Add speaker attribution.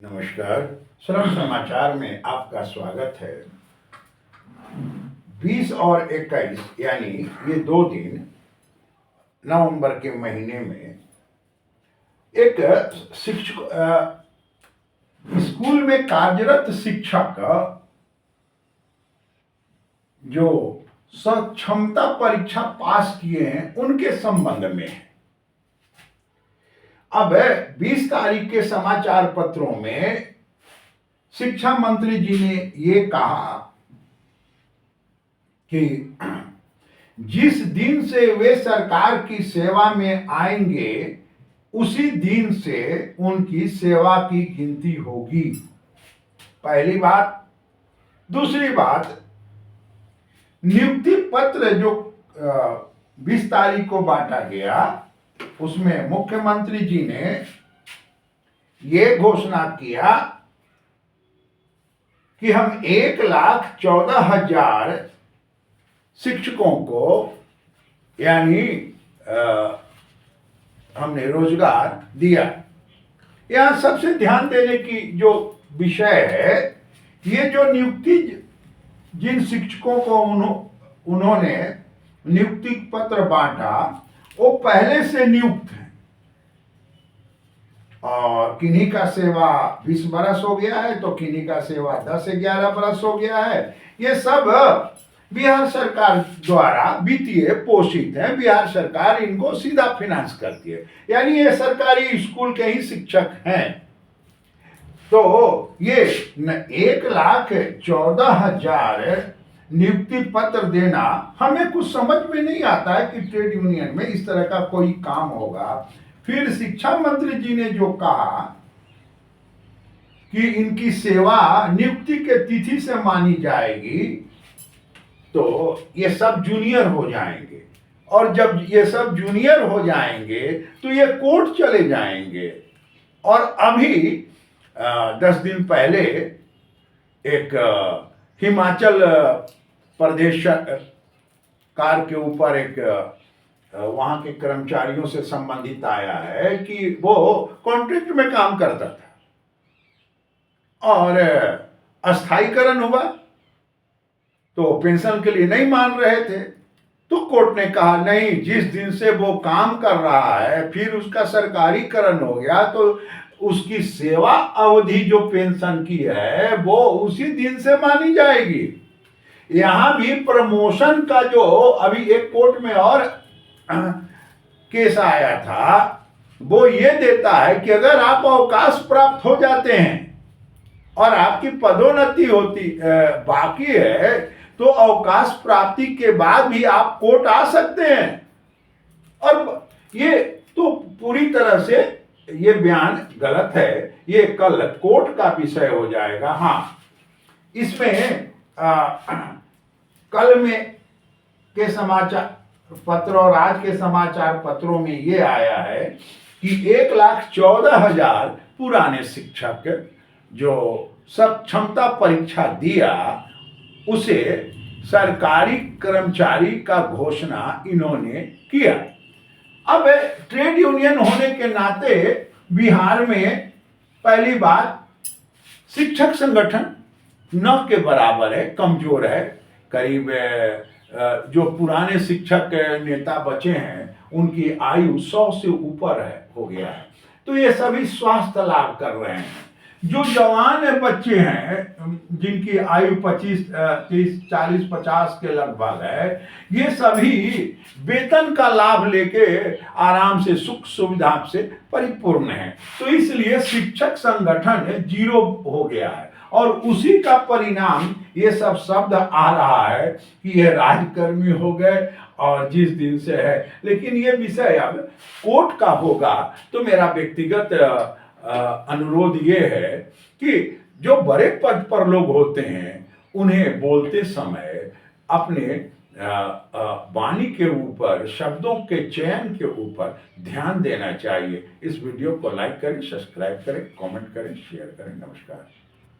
Speaker 1: नमस्कार। श्रम समाचार में आपका स्वागत है। 20 और 21 यानी ये 2 दिन नवंबर के महीने में एक शिक्षक स्कूल में कार्यरत शिक्षक जो सक्षमता परीक्षा पास किए हैं उनके संबंध में है। अब 20 तारीख के समाचार पत्रों में शिक्षा मंत्री जी ने ये कहा कि जिस दिन से वे सरकार की सेवा में आएंगे उसी दिन से उनकी सेवा की गिनती होगी। पहली बात। दूसरी बात, नियुक्ति पत्र जो 20 तारीख को बांटा गया उसमें मुख्यमंत्री जी ने ये घोषणा किया कि हम 1,14,000 शिक्षकों को यानी हमने रोजगार दिया। यहां सबसे ध्यान देने की जो विषय है, ये जो नियुक्ति जिन शिक्षकों को उन्होंने नियुक्ति पत्र बांटा वो पहले से नियुक्त हैं और किन्हीं का सेवा 20 बरस हो गया है तो किन्हीं का सेवा 10 से 11 बरस हो गया है। ये सब बिहार सरकार द्वारा वित्तीय पोषित है। बिहार सरकार इनको सीधा फाइनेंस करती है, यानी ये सरकारी स्कूल के ही शिक्षक हैं। तो ये 1,14,000 नियुक्ति पत्र देना हमें कुछ समझ में नहीं आता है कि ट्रेड यूनियन में इस तरह का कोई काम होगा। फिर शिक्षा मंत्री जी ने जो कहा कि इनकी सेवा नियुक्ति के तिथि से मानी जाएगी, तो ये सब जूनियर हो जाएंगे और जब ये सब जूनियर हो जाएंगे तो ये कोर्ट चले जाएंगे। और अभी 10 दिन पहले एक हिमाचल प्रदेश सरकार के ऊपर एक वहां के कर्मचारियों से संबंधित आया है कि वो कॉन्ट्रैक्ट में काम करता था और अस्थायीकरण हुआ तो पेंशन के लिए नहीं मान रहे थे। तो कोर्ट ने कहा नहीं, जिस दिन से वो काम कर रहा है फिर उसका सरकारीकरण हो गया तो उसकी सेवा अवधि जो पेंशन की है वो उसी दिन से मानी जाएगी। यहां भी प्रमोशन का जो अभी एक कोर्ट में और केस आया था वो ये देता है कि अगर आप अवकाश प्राप्त हो जाते हैं और आपकी पदोन्नति होती बाकी है तो अवकाश प्राप्ति के बाद भी आप कोर्ट आ सकते हैं। और ये तो पूरी तरह से ये बयान गलत है, ये कल कोर्ट का विषय हो जाएगा। हाँ, इसमें कल में के समाचार पत्र और आज के समाचार पत्रों में ये आया है कि 1,14,000 पुराने शिक्षक जो सक्षमता परीक्षा दिया उसे सरकारी कर्मचारी का घोषणा इन्होंने किया। अब ट्रेड यूनियन होने के नाते बिहार में पहली बात शिक्षक संगठन न के बराबर है, कमजोर है। करीब जो पुराने शिक्षक नेता बचे हैं उनकी आयु 100 से ऊपर हो गया है। तो ये सभी स्वास्थ्य लाभ कर रहे हैं। जो जवान बच्चे हैं जिनकी आयु 25, 30, 40, 50 के लगभग है, ये सभी वेतन का लाभ लेके आराम से सुख सुविधा से परिपूर्ण है। तो इसलिए शिक्षक संगठन 0 हो गया है और उसी का परिणाम ये सब शब्द आ रहा है कि ये राजकर्मी हो गए और जिस दिन से है। लेकिन ये विषय अब कोर्ट का होगा। तो मेरा व्यक्तिगत अनुरोध ये है कि जो बड़े पद पर लोग होते हैं उन्हें बोलते समय अपने वाणी के ऊपर, शब्दों के चयन के ऊपर ध्यान देना चाहिए। इस वीडियो को लाइक करें, सब्सक्राइब करें, कमेंट करें, शेयर करें। नमस्कार।